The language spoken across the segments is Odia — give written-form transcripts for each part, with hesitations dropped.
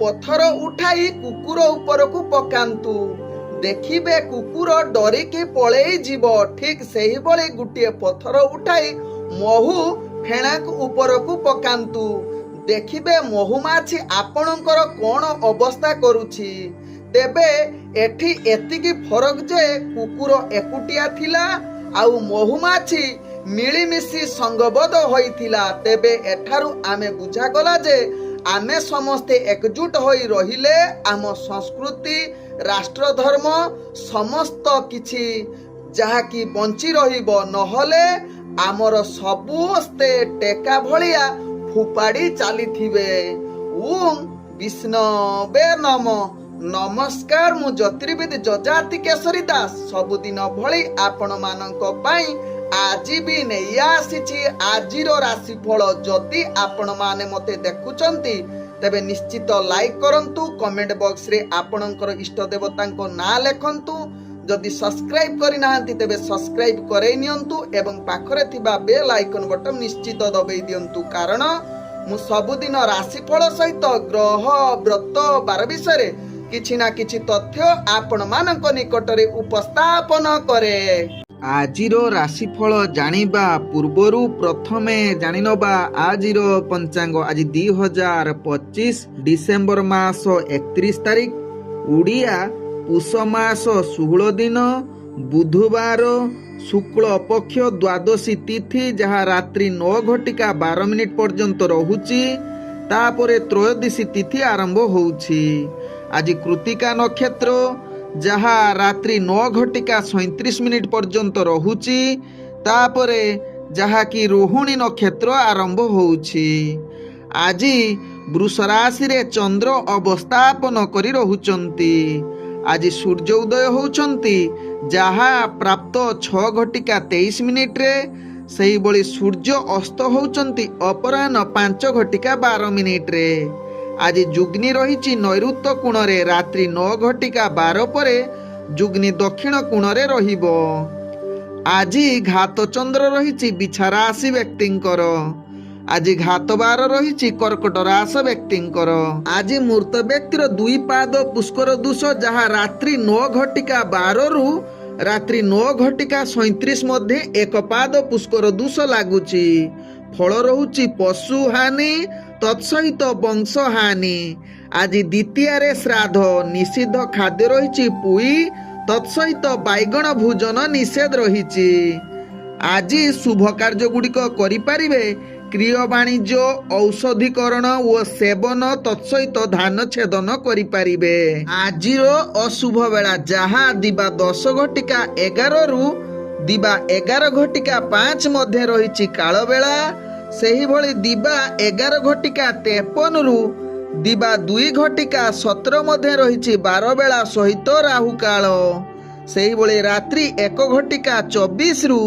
ପଥର ଉଠାଇ କୁକୁର ଉପରକୁ ପକାନ୍ତୁ, ଦେଖିବେ କୁକୁର ଡରିକି ପଳେଇ ଯିବ। ଠିକ୍ ସେହିଭଳି ଗୋଟିଏ ପଥର ଉଠାଇ ମହୁ ଫେଣା ଉପରକୁ ପକାନ୍ତୁ, ଦେଖିବେ ମହୁମାଛି ଆପଣଙ୍କର କ'ଣ ଅବସ୍ଥା କରୁଛି। ତେବେ ଏଠି ଏତିକି ଫରକ ଯେ କୁକୁର ଏକୁଟିଆ ଥିଲା ଆଉ ମହୁମାଛି ମିଳିମିଶି ସଙ୍ଗବଦ୍ଧ ହୋଇଥିଲା। ତେବେ ଏଠାରୁ ଆମେ ବୁଝାଗଲା ଯେ ଆମେ ସମସ୍ତେ ଏକଜୁଟ ହୋଇ ରହିଲେ ଆମ ସଂସ୍କୃତି, ରାଷ୍ଟ୍ରଧର୍ମ ସମସ୍ତ କିଛି ଯାହାକି ବଞ୍ଚି ରହିବ। ନହେଲେ ଆମର ସମସ୍ତେ ଟେକା ଭଳିଆ ଫୋପାଡ଼ି ଚାଲିଥିବେ। ଓଁ ବିଷ୍ଣବେ ନମ। ନମସ୍କାର, ମୁଁ ଜ୍ୟୋତିର୍ବିଦ ଯଯାତି କେଶରୀ ଦାସ ସବୁଦିନ ଭଳି ଆପଣମାନଙ୍କ ପାଇଁ ଆଜି ବି ନେଇ ଆସିଛି ଆଜିର ରାଶିଫଳ। ଯଦି ଆପଣମାନେ ମୋତେ ଦେଖୁଛନ୍ତି ତେବେ ନିଶ୍ଚିତ ଲାଇକ୍ କରନ୍ତୁ, କମେଣ୍ଟ ବକ୍ସରେ ଆପଣଙ୍କର ଇଷ୍ଟ ଦେବତାଙ୍କ ନାଁ ଲେଖନ୍ତୁ। ଯଦି ସବସ୍କ୍ରାଇବ୍ କରିନାହାନ୍ତି ତେବେ ସବସ୍କ୍ରାଇବ୍ କରେଇ ନିଅନ୍ତୁ ଏବଂ ପାଖରେ ଥିବା ବେଲ୍ ଆଇକନ୍ ବଟନ୍ ନିଶ୍ଚିତ ଦବେଇ ଦିଅନ୍ତୁ, କାରଣ ମୁଁ ସବୁଦିନ ରାଶିଫଳ ସହିତ ଗ୍ରହ, ବ୍ରତ, ବାର ବିଷୟରେ କିଛି ନା କିଛି ତଥ୍ୟ ଆପଣମାନଙ୍କ ନିକଟରେ ଉପସ୍ଥାପନ କରେ। ଆଜିର ରାଶିଫଳ ଜାଣିବା ପୂର୍ବରୁ ପ୍ରଥମେ ଜାଣିନେବା ଆଜିର ପଞ୍ଚାଙ୍ଗ। ଆଜି 2025 ଡିସେମ୍ବର ମାସ 31 ତାରିଖ, ଓଡ଼ିଆ ପୁଷ ମାସ 16 ଦିନ, ବୁଧବାର, ଶୁକ୍ଳ ପକ୍ଷ ଦ୍ୱାଦଶୀ ତିଥି, ଯାହା ରାତ୍ରି 9:12 ପର୍ଯ୍ୟନ୍ତ ରହୁଛି। ତାପରେ ତ୍ରୟୋଦଶୀ ତିଥି ଆରମ୍ଭ ହେଉଛି। ଆଜି କୃତିକା ନକ୍ଷତ୍ର, ଯାହା ରାତ୍ରି 9:37 ପର୍ଯ୍ୟନ୍ତ ରହୁଛି। ତାପରେ ଯାହାକି ରୋହିଣୀ ନକ୍ଷତ୍ର ଆରମ୍ଭ ହେଉଛି। ଆଜି ବୃଷ ରାଶିରେ ଚନ୍ଦ୍ର ଅବସ୍ଥାପନ କରି ରହୁଛନ୍ତି। ଆଜି ସୂର୍ଯ୍ୟ ଉଦୟ ହେଉଛନ୍ତି, ଯାହା ପ୍ରାପ୍ତ 6:23। ସେହିଭଳି ସୂର୍ଯ୍ୟ ଅସ୍ତ ହେଉଛନ୍ତି ଅପରାହ୍ନ 5:12। ଆଜି ଯୁଗ୍ନି ରହିଛି ନୈಋତ୍ୟ କୋଣରେ, ରାତ୍ରି 9:12 ପରେ ଯୁଗ୍ନି ଦକ୍ଷିଣ କୋଣରେ ରହିବ। ଆଜି ଘାତ ଚନ୍ଦ୍ର ରହିଛି ବିଛା ରାଶି ବ୍ୟକ୍ତିଙ୍କର। ଆଜି ଘାତ ବାର ରହିଛି କର୍କଟ ରାଶି ବ୍ୟକ୍ତିଙ୍କର। ଆଜି ମୃତ ବ୍ୟକ୍ତିର 2 ପାଦ ପୁଷ୍କର ଦୋଷ, ଯାହା ରାତ୍ରି 9:12ରୁ ରାତ୍ରି 9:37 ମଧ୍ୟରେ 1 ପାଦ ପୁଷ୍କର ଦୋଷ ଲାଗୁଛି। ଫଳ ରହୁଛି ପଶୁ ହାନି ତତ୍ସହିତ ବଂଶ ହାନି। ଆଜି ଦ୍ୱିତୀୟାରେ ଶ୍ରାଦ୍ଧ, ନିଷିଦ୍ଧ ଖାଦ୍ୟ ରହିଛି ପୁଇ ତତ୍ସହିତ ବାଇଗଣ ଭୋଜନ ନିଷେଧ ରହିଛି। ଆଜି ଶୁଭ କାର୍ଯ୍ୟ ଗୁଡ଼ିକ କରିପାରିବେ। କ୍ରିୟ ବାଣିଜ୍ୟ, ଔଷଧୀକରଣ ଓ ସେବନ ତତ୍ସହିତ ଧାନ ଛେଦନ କରିପାରିବେ। ଆଜିର ଅଶୁଭ ବେଳା, ଯାହା ଦିବା 10:11ରୁ ଦିବା 11:05 ମଧ୍ୟରେ ରହିଛି କାଳବେଳା। ସେହିଭଳି ଦିବା 11:53ରୁ ଦିବା 2:17 ମଧ୍ୟରେ ରହିଛି ବାରବେଳା ସହିତ ରାହୁ କାଳ। ସେହିଭଳି ରାତ୍ରି 1:24ରୁ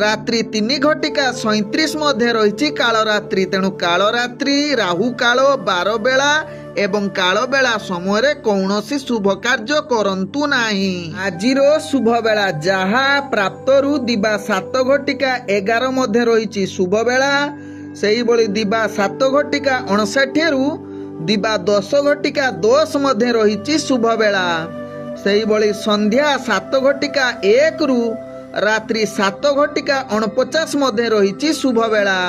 ରାତ୍ରି 3:37 ମଧ୍ୟରେ ରହିଛି କାଳରାତ୍ରି। ତେଣୁ କାଳରାତ୍ରି, ରାହୁ କାଳ, ବାରବେଳା ଏବଂ କାଳବେଳା ସମୟରେ କୌଣସି ଶୁଭ କାର୍ଯ୍ୟ କରନ୍ତୁ ନାହିଁ। ଆଜିର ଶୁଭ ବେଳା, ଯାହା ପ୍ରାପ୍ତରୁ ଦିବା 7:11 ମଧ୍ୟରେ ରହିଛି ଶୁଭ ବେଳା। ସେହିଭଳି ଦିବା 7:59ରୁ ଦିବା 10:10 ମଧ୍ୟରେ ରହିଛି ଶୁଭ ବେଳା। ସେହିଭଳି ସନ୍ଧ୍ୟା 7:01ରୁ ରାତ୍ରି 7:49 ମଧ୍ୟରେ ରହିଛି ଶୁଭ ବେଳା।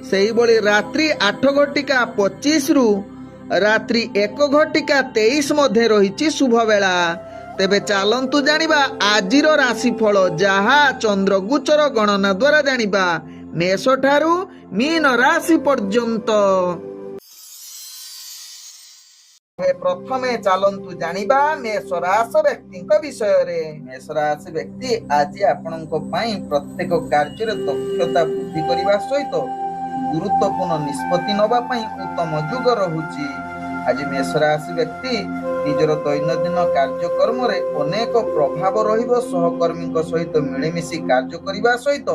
ସେହିଭଳି ରାତ୍ରି 8:25ରୁ ରାତ୍ରି 1:23 ମଧ୍ୟରେ ରହିଛି ଶୁଭ ବେଳା। ତେବେ ଚାଲନ୍ତୁ ଜାଣିବା ଆଜିର ରାଶିଫଳ, ଯାହା ଚନ୍ଦ୍ରଗୋଚର ଗଣନା ଦ୍ୱାରା ଜାଣିବା, ମେଷ ଠାରୁ ମୀନ ରାଶି ପର୍ଯ୍ୟନ୍ତ। ପ୍ରଥମେ ଚାଲନ୍ତୁ ଜାଣିବା ମେଷ ରାଶି ବ୍ୟକ୍ତିଙ୍କ ବିଷୟରେ। ମେଷ ରାଶି ବ୍ୟକ୍ତି, ଆଜି ଆପଣଙ୍କ ପାଇଁ ପ୍ରତ୍ୟେକ କାର୍ଯ୍ୟରେ ଦକ୍ଷତା ବୃଦ୍ଧି କରିବା ସହିତ ଗୁରୁତ୍ୱପୂର୍ଣ୍ଣ ନିଷ୍ପତ୍ତି ନେବା ପାଇଁ ଉତ୍ତମ ଯୁଗ ରହୁଛି। ଆଜି ମେଷ ରାଶି ବ୍ୟକ୍ତି ନିଜର ଦୈନନ୍ଦିନ କାର୍ଯ୍ୟକ୍ରମରେ ଅନେକ ପ୍ରଭାବ ରହିବ। ସହକର୍ମୀଙ୍କ ସହିତ ମିଳିମିଶି କାର୍ଯ୍ୟ କରିବା ସହିତ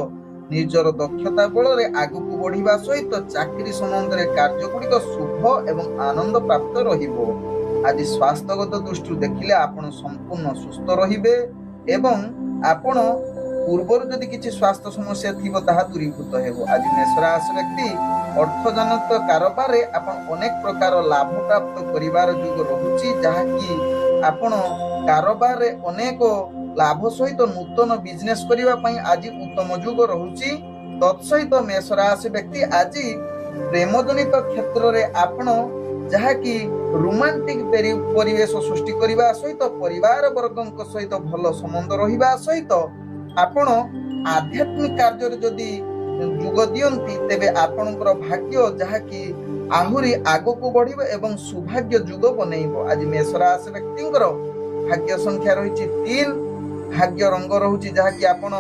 ନିଜର ଦକ୍ଷତା ବଳରେ ଆଗକୁ ବଢିବା ସହିତ ଚାକିରି ସମ୍ବନ୍ଧରେ କାର୍ଯ୍ୟଗୁଡ଼ିକ ଶୁଭ ଏବଂ ଆନନ୍ଦ ପ୍ରାପ୍ତ ରହିବ। ଆଜି ସ୍ୱାସ୍ଥ୍ୟଗତ ଦୃଷ୍ଟିରୁ ଦେଖିଲେ ଆପଣ ସମ୍ପୂର୍ଣ୍ଣ ସୁସ୍ଥ ରହିବେ ଏବଂ ଆପଣ ପୂର୍ବରୁ ଯଦି କିଛି ସ୍ୱାସ୍ଥ୍ୟ ସମସ୍ୟା ଥିବ ତାହା ଦୂରୀଭୂତ ହେବ। ଆଜି ମେଷ ରାଶି ବ୍ୟକ୍ତି ଅର୍ଥଜନିତ କାରବାରରେ ଆପଣ ଅନେକ ପ୍ରକାର ଲାଭ ପ୍ରାପ୍ତ କରିବାର ଯୋଗ ରହୁଛି, ଯାହାକି ଆପଣ କାରବାରରେ ଅନେକ ଲାଭ ସହିତ ନୂତନ ବିଜନେସ କରିବା ପାଇଁ ଆଜି ଉତ୍ତମ ଯୁଗ ରହୁଛି। ତତ୍ସହିତ ମେଷ ରାଶି ବ୍ୟକ୍ତି ଆଜି ପ୍ରେମ ଜନିତ କ୍ଷେତ୍ରରେ ଆପଣ ଯାହାକି ରୋମାଣ୍ଟିକ ପରିବେଶ ସୃଷ୍ଟି କରିବା ସହିତ ପରିବାର ବର୍ଗଙ୍କ ସହିତ ଭଲ ସମ୍ବନ୍ଧ ରହିବା ସହିତ ଆପଣ ଆଧ୍ୟାତ୍ମିକ କାର୍ଯ୍ୟରେ ଯଦି ଯୋଗ ଦିଅନ୍ତି ତେବେ ଆପଣଙ୍କର ଭାଗ୍ୟ ଯାହାକି ଆହୁରି ଆଗକୁ ବଢିବ ଏବଂ ସୌଭାଗ୍ୟ ଯୁଗ ବନେଇବ। ଆଜି ମେଷ ରାଶି ବ୍ୟକ୍ତିଙ୍କର ଭାଗ୍ୟ ସଂଖ୍ୟା ରହିଛି 3, ଭାଗ୍ୟ ରଙ୍ଗ ରହୁଛି ଯାହାକି ଆପଣ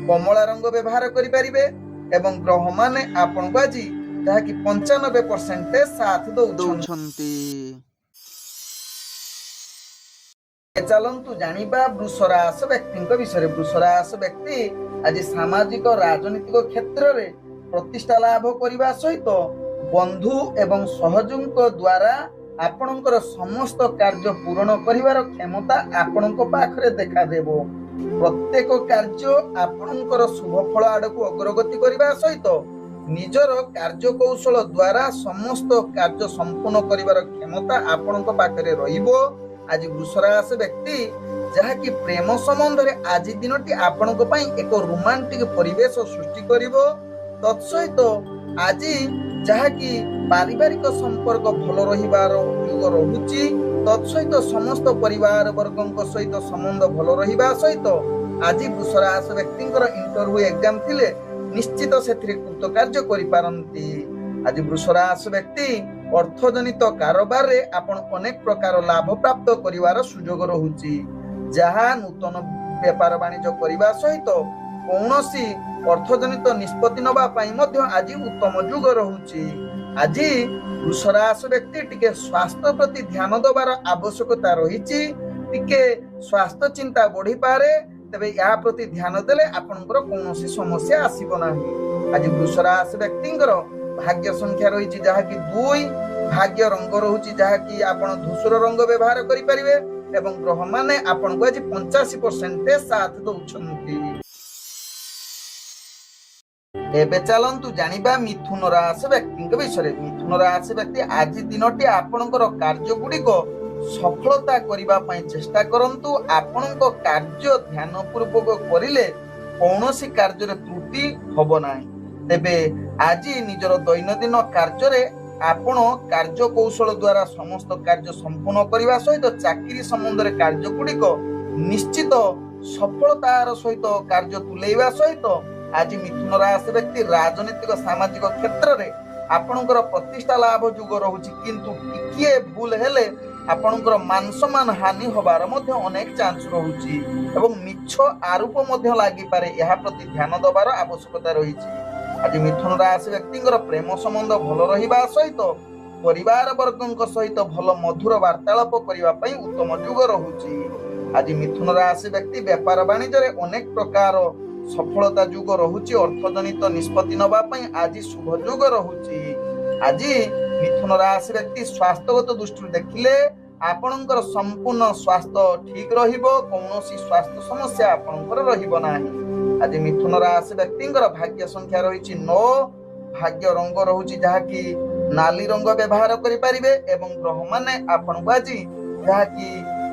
କମଳା ରଙ୍ଗ ବ୍ୟବହାର କରିପାରିବେ ଏବଂ ଗ୍ରହମାନେ ଆପଣଙ୍କୁ ଆଜି ଯାହାକି 95% ସାଥ ଦଉଛନ୍ତି। ଚାଲନ୍ତୁ ଜାଣିବା ବୃଷ ରାଶି ବ୍ୟକ୍ତିଙ୍କ ବିଷୟରେ। ବୃଷ ରାଶି ବ୍ୟକ୍ତି ଆଜି ସାମାଜିକ ରାଜନୈତିକ କ୍ଷେତ୍ରରେ ପ୍ରତିଷ୍ଠା ଲାଭ କରିବା ସହିତ ବନ୍ଧୁ ଏବଂ ସହଯୋଗୀଙ୍କ ଦ୍ୱାରା ଆପଣଙ୍କର ସମସ୍ତ କାର୍ଯ୍ୟ ପୂରଣ କରିବାର କ୍ଷମତା ଆପଣଙ୍କ ପାଖରେ ଦେଖାଦେବ। ପ୍ରତ୍ୟେକ କାର୍ଯ୍ୟ ଆପଣଙ୍କର ଶୁଭ ଫଳ ଆଡକୁ ଅଗ୍ରଗତି କରିବା ସହିତ ନିଜର କାର୍ଯ୍ୟ କୌଶଳ ଦ୍ୱାରା ସମସ୍ତ କାର୍ଯ୍ୟ ସମ୍ପୂର୍ଣ୍ଣ କରିବାର କ୍ଷମତା ଆପଣଙ୍କ ପାଖରେ ରହିବ। ଆଜି ବୃଷ ରାଶି ବ୍ୟକ୍ତି ଯାହାକି ପ୍ରେମ ସମ୍ବନ୍ଧରେ ଆଜି ଦିନଟି ଆପଣଙ୍କ ପାଇଁ ଏକ ରୋମାଣ୍ଟିକ ପରିବେଶ ସୃଷ୍ଟି କରିବ। ତତ୍ସହିତ ଆଜି ଯାହାକି ପାରିବାରିକ ସମ୍ପର୍କ ଭଲ ରହିବାର ଯୋଗ ରହୁଛି। ତତ୍ସହିତ ସମସ୍ତ ପରିବାର ବର୍ଗଙ୍କ ସହିତ ସମ୍ବନ୍ଧ ଭଲ ରହିବା ସହିତ ଆଜି ବୃଷ ରାଶି ବ୍ୟକ୍ତିଙ୍କର ଇଣ୍ଟରଭ୍ୟୁ ଏକ୍ଜାମ ଥିଲେ ନିଶ୍ଚିତ ସେଥିରେ କୃତକାର୍ଯ୍ୟ କରିପାରନ୍ତି। ଆଜି ବୃଷ ରାଶି ବ୍ୟକ୍ତି ଅର୍ଥଜନିତ କାରବାରରେ ଆପଣ ଅନେକ ପ୍ରକାର ଲାଭ ପ୍ରାପ୍ତ କରିବାର ସୁଯୋଗ ରହୁଛି, ଯାହା ନୂତନ ବେପାର ବାଣିଜ୍ୟ କରିବା ସହିତ କୌଣସି ଅର୍ଥଜନିତ ନିଷ୍ପତ୍ତି ନେବା ପାଇଁ ମଧ୍ୟ ଆଜି ଉତ୍ତମ ଯୁଗ ରହୁଛି। ଆଜି ବୃଷ ରାଶି ବ୍ୟକ୍ତି ଟିକେ ସ୍ୱାସ୍ଥ୍ୟ ପ୍ରତି ଧ୍ୟାନ ଦେବାର ଆବଶ୍ୟକତା ରହିଛି। ଟିକେ ସ୍ୱାସ୍ଥ୍ୟ ଚିନ୍ତା ବଢିପାରେ, ତେବେ ଏହା ପ୍ରତି ଧ୍ୟାନ ଦେଲେ ଆପଣଙ୍କର କୌଣସି ସମସ୍ୟା ଆସିବ ନାହିଁ। ଆଜି ବୃଷ ରାଶି ବ୍ୟକ୍ତିଙ୍କର ଭାଗ୍ୟ ସଂଖ୍ୟା ରହିଛି ଯାହାକି 2, ଭାଗ୍ୟ ରଙ୍ଗ ରହୁଛି ଯାହାକି ଆପଣ ଧୂସର ରଙ୍ଗ ବ୍ୟବହାର କରିପାରିବେ ଏବଂ ଗ୍ରହମାନେ ଆପଣଙ୍କୁ ଆଜି 85% ସାଥ ଦଉଛନ୍ତି। ଏବେ ଚାଲନ୍ତୁ ଜାଣିବା ମିଥୁନ ରାଶି ବ୍ୟକ୍ତିଙ୍କ ବିଷୟରେ। ମିଥୁନ ରାଶି ବ୍ୟକ୍ତି ଆଜି ଦିନଟି ଆପଣଙ୍କର କାର୍ଯ୍ୟ ଗୁଡିକ ସଫଳତା କରିବା ପାଇଁ ଚେଷ୍ଟା କରନ୍ତୁ। ଆପଣଙ୍କ କାର୍ଯ୍ୟ ଧ୍ୟାନ ପୂର୍ବକ କରିଲେ କୌଣସି କାର୍ଯ୍ୟରେ ତ୍ରୁଟି ହବ ନାହିଁ। ତେବେ ଆଜି ନିଜର ଦୈନନ୍ଦିନ କାର୍ଯ୍ୟରେ ଆପଣ କାର୍ଯ୍ୟ କୌଶଳ ଦ୍ୱାରା ସମସ୍ତ କାର୍ଯ୍ୟ ସମ୍ପୂର୍ଣ୍ଣ କରିବା ସହିତ ଚାକିରି ସମ୍ବନ୍ଧରେ କାର୍ଯ୍ୟ ଗୁଡିକ ନିଶ୍ଚିତ ସଫଳତାର ସହିତ କାର୍ଯ୍ୟ ତୁଲେଇବା ସହିତ ଆଜି ମିଥୁନ ରାଶି ବ୍ୟକ୍ତି ରାଜନୈତିକ ସାମାଜିକ କ୍ଷେତ୍ରରେ ଆପଣଙ୍କର ପ୍ରତିଷ୍ଠା ଲାଭ ଯୋଗ ରହୁଛି, କିନ୍ତୁ ଟିକିଏ ଭୁଲ ହେଲେ ଆପଣଙ୍କର ମାନ ସମ୍ମାନ ହାନି ହବାର ମଧ୍ୟ ଅନେକ ଚାନ୍ସ ରହୁଛି ଏବଂ ମିଛ ଆରୋପ ମଧ୍ୟ ଲାଗିପାରେ। ଏହା ପ୍ରତି ଧ୍ୟାନ ଦେବାର ଆବଶ୍ୟକତା ରହିଛି। ଆଜି ମିଥୁନ ରାଶି ବ୍ୟକ୍ତିଙ୍କର ପ୍ରେମ ସମ୍ବନ୍ଧ ଭଲ ରହିବା ସହିତ ପରିବାର ବର୍ଗଙ୍କ ସହିତ ଭଲ ମଧୁର ବାର୍ତ୍ତାଳାପ କରିବା ପାଇଁ ଉତ୍ତମ ଯୁଗ ରହୁଛି। ଆଜି ମିଥୁନ ରାଶି ବ୍ୟକ୍ତି ବେପାର ବାଣିଜ୍ୟରେ ଅନେକ ପ୍ରକାର ସଫଳତା ଯୁଗ ରହୁଛି। ଅର୍ଥଜନିତ ନିଷ୍ପତ୍ତି ନେବା ପାଇଁ ଆଜି ଶୁଭ ଯୁଗ ରହୁଛି। ଆଜି ମିଥୁନ ରାଶି ବ୍ୟକ୍ତି ସ୍ୱାସ୍ଥ୍ୟଗତ ଦୃଷ୍ଟିରୁ ଦେଖିଲେ ଆପଣଙ୍କର ସମ୍ପୂର୍ଣ୍ଣ ସ୍ୱାସ୍ଥ୍ୟ ଠିକ ରହିବ, କୌଣସି ସ୍ୱାସ୍ଥ୍ୟ ସମସ୍ୟା ଆପଣଙ୍କର ରହିବ ନାହିଁ। ଆଜି ମିଥୁନ ରାଶି ବ୍ୟକ୍ତିଙ୍କର ଭାଗ୍ୟ ସଂଖ୍ୟା ରହିଛି 9, ଭାଗ୍ୟ ରଙ୍ଗ ରହୁଛି ଯାହାକି ନାଲି ରଙ୍ଗ ବ୍ୟବହାର କରିପାରିବେ ଏବଂ ଗ୍ରହମାନେ ଆପଣଙ୍କୁ ଆଜି ଯାହାକି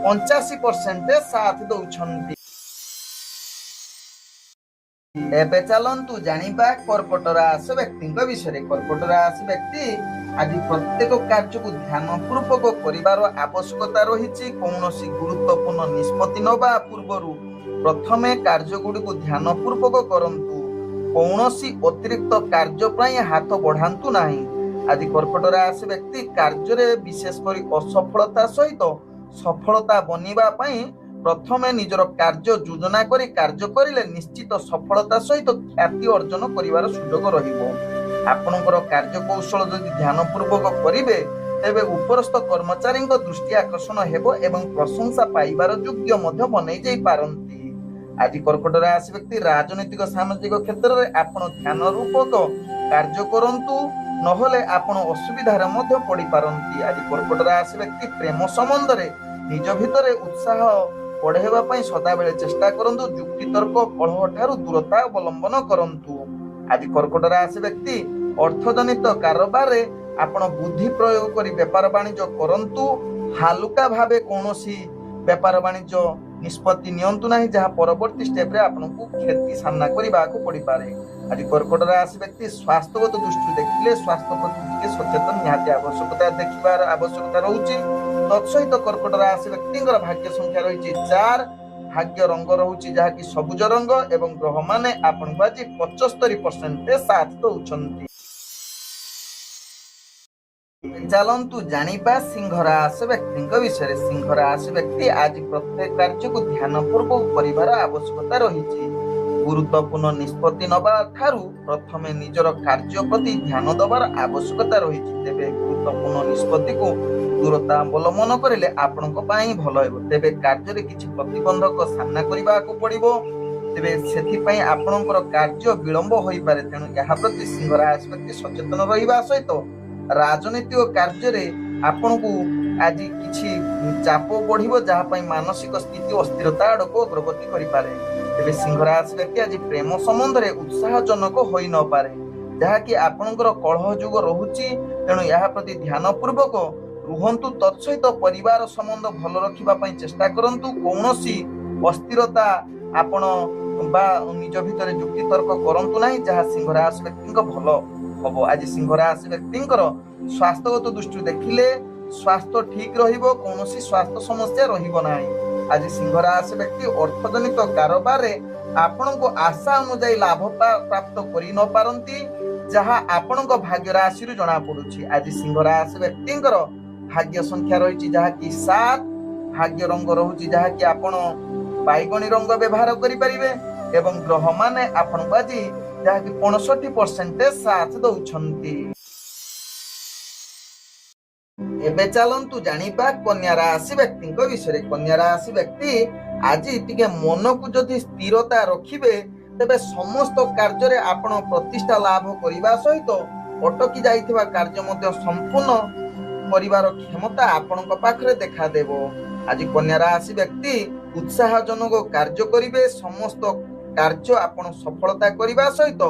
85% ସାଥ ଦଉଛନ୍ତି। ଏବେ ଚାଲନ୍ତୁ ଜାଣିବା କର୍କଟ ରାଶି ବ୍ୟକ୍ତିଙ୍କ ବିଷୟରେ। କର୍କଟ ରାଶି ବ୍ୟକ୍ତି ଆଜି ପ୍ରତ୍ୟେକ କାର୍ଯ୍ୟକୁ ଧ୍ୟାନ ପୂର୍ବକ କରିବାର ଆବଶ୍ୟକତା ରହିଛି। କୌଣସି ଗୁରୁତ୍ୱପୂର୍ଣ୍ଣ ନିଷ୍ପତ୍ତି ନେବା ପୂର୍ବରୁ ପ୍ରଥମେ କାର୍ଯ୍ୟ ଗୁଡ଼ିକୁ ଧ୍ୟାନ ପୂର୍ବକ କରନ୍ତୁ। କୌଣସି ଅତିରିକ୍ତ କାର୍ଯ୍ୟ ପାଇଁ ହାତ ବଢାନ୍ତୁ ନାହିଁ। ଆଜି କର୍କଟ ରାଶି ବ୍ୟକ୍ତି କାର୍ଯ୍ୟରେ ବିଶେଷ କରି ଅସଫଳତା ସହିତ ସଫଳତା ବନିବା ପାଇଁ ପ୍ରଥମେ ନିଜର କାର୍ଯ୍ୟ ଯୋଜନା କରି କାର୍ଯ୍ୟ କରିଲେ ନିଶ୍ଚିତ ସଫଳତା ସହିତ ଖ୍ୟାତି ଅର୍ଜନ କରିବାର ସୁଯୋଗ ରହିବ। ଆପଣଙ୍କର କାର୍ଯ୍ୟ କୌଶଳ ଯଦି ଧ୍ୟାନ ପୂର୍ବକ କରିବେ ତେବେ ଉପରସ୍ଥ କର୍ମଚାରୀଙ୍କ ଦୃଷ୍ଟି ଆକର୍ଷଣ ହେବ ଏବଂ ପ୍ରଶଂସା ପାଇବାର ଯୋଗ୍ୟ ମଧ୍ୟ ବନେଇ ଯାଇପାରନ୍ତି। ଆଜି କର୍କଟ ରାଶି ବ୍ୟକ୍ତି ରାଜନୈତିକ ସାମାଜିକ କ୍ଷେତ୍ରରେ ଆପଣ ଧ୍ୟାନ ରୂପକ କାର୍ଯ୍ୟ କରନ୍ତୁ, ନହେଲେ ଆପଣ ଅସୁବିଧାରେ ମଧ୍ୟ ପଡିପାରନ୍ତି। ଆଜି କର୍କଟ ରାଶି ବ୍ୟକ୍ତି ପ୍ରେମ ସମ୍ବନ୍ଧରେ ନିଜ ଭିତରେ ଉତ୍ସାହ ବଢାଇବା ପାଇଁ ସଦାବେଳେ ଚେଷ୍ଟା କରନ୍ତୁ। ଯୁକ୍ତିତର୍କ କଳହ ଠାରୁ ଦୂରତା ଅବଲମ୍ବନ କରନ୍ତୁ। ଆଜି କର୍କଟ ରାଶି ବ୍ୟକ୍ତି ଅର୍ଥଜନିତ କାରବାରରେ ଆପଣ ବୁଦ୍ଧି ପ୍ରୟୋଗ କରି ବେପାର ବାଣିଜ୍ୟ କରନ୍ତୁ। ହାଲୁକା ଭାବେ କୌଣସି ବେପାର ବାଣିଜ୍ୟ ନିଷ୍ପତ୍ତି ନିଅନ୍ତୁ ନାହିଁ, ଯାହା ପରବର୍ତ୍ତୀ ଷ୍ଟେପରେ ଆପଣଙ୍କୁ କ୍ଷତି ସାମ୍ନା କରିବାକୁ ପଡିପାରେ। ଆଜି କର୍କଟ ରାଶି ବ୍ୟକ୍ତି ସ୍ୱାସ୍ଥ୍ୟଗତ ଦୃଷ୍ଟିରୁ ଦେଖିଲେ ସ୍ୱାସ୍ଥ୍ୟ ପ୍ରତି ଟିକେ ସଚେତନ ନିହାତି ଦେଖିବାର ଆବଶ୍ୟକତା ରହୁଛି। ତତ୍ସହିତ କର୍କଟ ରାଶି ବ୍ୟକ୍ତିଙ୍କର ଭାଗ୍ୟ ସଂଖ୍ୟା ରହିଛି 4, ଭାଗ୍ୟ ରଙ୍ଗ ରହୁଛି ଯାହାକି ସବୁଜ ରଙ୍ଗ ଏବଂ ଗ୍ରହମାନେ ଆପଣଙ୍କୁ ଆଜି 75% ସାଥ ଦଉଛନ୍ତି। ଚାଲନ୍ତୁ ଜାଣିବା ସିଂହ ରାଶି ବ୍ୟକ୍ତିଙ୍କ ବିଷୟରେ। ସିଂହ ରାଶି ବ୍ୟକ୍ତି ଆଜି ପ୍ରତ୍ୟେକ କାର୍ଯ୍ୟକୁ ଧ୍ୟାନ ପୂର୍ବକ କରିବାର ଆବଶ୍ୟକତା ରହିଛି। ଗୁରୁତ୍ୱପୂର୍ଣ୍ଣ ନିଷ୍ପତ୍ତି ନେବା ଠାରୁ ପ୍ରଥମେ ନିଜର କାର୍ଯ୍ୟ ପ୍ରତି ଧ୍ୟାନ ଦେବାର ଆବଶ୍ୟକତା ରହିଛି। ତେବେ ଗୁରୁତ୍ୱପୂର୍ଣ୍ଣ ନିଷ୍ପତ୍ତିକୁ ଦୂରତା ଅବଲମ୍ବନ କରିଲେ ଆପଣଙ୍କ ପାଇଁ ଭଲ ହେବ। ତେବେ କାର୍ଯ୍ୟରେ କିଛି ପ୍ରତିବନ୍ଧକ ସାମ୍ନା କରିବାକୁ ପଡିବ। ତେବେ ସେଥିପାଇଁ ଆପଣଙ୍କର କାର୍ଯ୍ୟ ବିଳମ୍ବ ହୋଇପାରେ। ତେଣୁ ଏହା ପ୍ରତି ସିଂହ ରାଶି ବ୍ୟକ୍ତି ସଚେତନ ରହିବା ସହିତ ରାଜନୈତିକ କାର୍ଯ୍ୟରେ ଆପଣଙ୍କୁ ଆଜି କିଛି ଚାପ ବଢିବ, ଯାହା ପାଇଁ ମାନସିକ ସ୍ଥିତି ଅସ୍ଥିରତା ଆଡକୁ ଅଗ୍ରଗତି କରିପାରେ। ତେବେ ସିଂହ ରାଶି ବ୍ୟକ୍ତି ଆଜି ପ୍ରେମ ସମ୍ବନ୍ଧରେ ଉତ୍ସାହଜନକ ହୋଇନପାରେ, ଯାହାକି ଆପଣଙ୍କର କଳହ ଯୁଗ ରହୁଛି। ତେଣୁ ଏହା ପ୍ରତି ଧ୍ୟାନ ପୂର୍ବକ ରୁହନ୍ତୁ। ତତ୍ସହିତ ପରିବାର ସମ୍ବନ୍ଧ ଭଲ ରଖିବା ପାଇଁ ଚେଷ୍ଟା କରନ୍ତୁ। କୌଣସି ଅସ୍ଥିରତା ଆପଣ ବା ନିଜ ଭିତରେ ଯୁକ୍ତି ତର୍କ କରନ୍ତୁ ନାହିଁ, ଯାହା ସିଂହ ରାଶି ବ୍ୟକ୍ତିଙ୍କ ଭଲ ହବ। ଆଜି ସିଂହ ରାଶି ବ୍ୟକ୍ତିଙ୍କର ସ୍ୱାସ୍ଥ୍ୟଗତ ଦୃଷ୍ଟିରୁ ଦେଖିଲେ ସ୍ୱାସ୍ଥ୍ୟ ଠିକ ରହିବ, କୌଣସି ସ୍ୱାସ୍ଥ୍ୟ ସମସ୍ୟା ରହିବ ନାହିଁ। ଆଜି ସିଂହ ରାଶି ବ୍ୟକ୍ତି ଅର୍ଥଜନିତ କାରବାରରେ ଆପଣଙ୍କୁ ଆଶା ଅନୁଯାୟୀ ଲାଭ ପ୍ରାପ୍ତ କରି ନ ପାରନ୍ତି, ଯାହା ଆପଣଙ୍କ ଭାଗ୍ୟ ରାଶିରୁ ଜଣା ପଡୁଛି। ଆଜି ସିଂହ ରାଶି ବ୍ୟକ୍ତିଙ୍କର ଭାଗ୍ୟ ସଂଖ୍ୟା ରହିଛି ଯାହାକି 7, ଭାଗ୍ୟ ରଙ୍ଗ ରହୁଛି ଯାହାକି ଆପଣ ବାଇଗଣୀ ରଙ୍ଗ ବ୍ୟବହାର କରିପାରିବେ ଏବଂ ଗ୍ରହମାନେ ଆପଣଙ୍କୁ ଆଜି ଯାହାକି 65% ସାଥ ଦଉଛନ୍ତି। ଏବେ ଚାଲନ୍ତୁ ଜାଣିବା କନ୍ୟା ରାଶି ବ୍ୟକ୍ତିଙ୍କ ବିଷୟରେ। କନ୍ୟା ରାଶି ବ୍ୟକ୍ତି ଆଜି ଟିକେ ମନକୁ ଯଦି ସ୍ଥିରତା ରଖିବେ, ତେବେ ସମସ୍ତ କାର୍ଯ୍ୟରେ ଆପଣ ପ୍ରତିଷ୍ଠା ଲାଭ କରିବା ସହିତ ଅଟକି ଯାଇଥିବା କାର୍ଯ୍ୟ ମଧ୍ୟ ସମ୍ପୂର୍ଣ୍ଣ କରିବାର କ୍ଷମତା ଆପଣଙ୍କ ପାଖରେ ଦେଖାଦେବ। ଆଜି କନ୍ୟା ରାଶି ବ୍ୟକ୍ତି ଉତ୍ସାହଜନକ କାର୍ଯ୍ୟ କରିବେ। ସମସ୍ତ କାର୍ଯ୍ୟ ଆପଣ ସଫଳତା କରିବା ସହିତ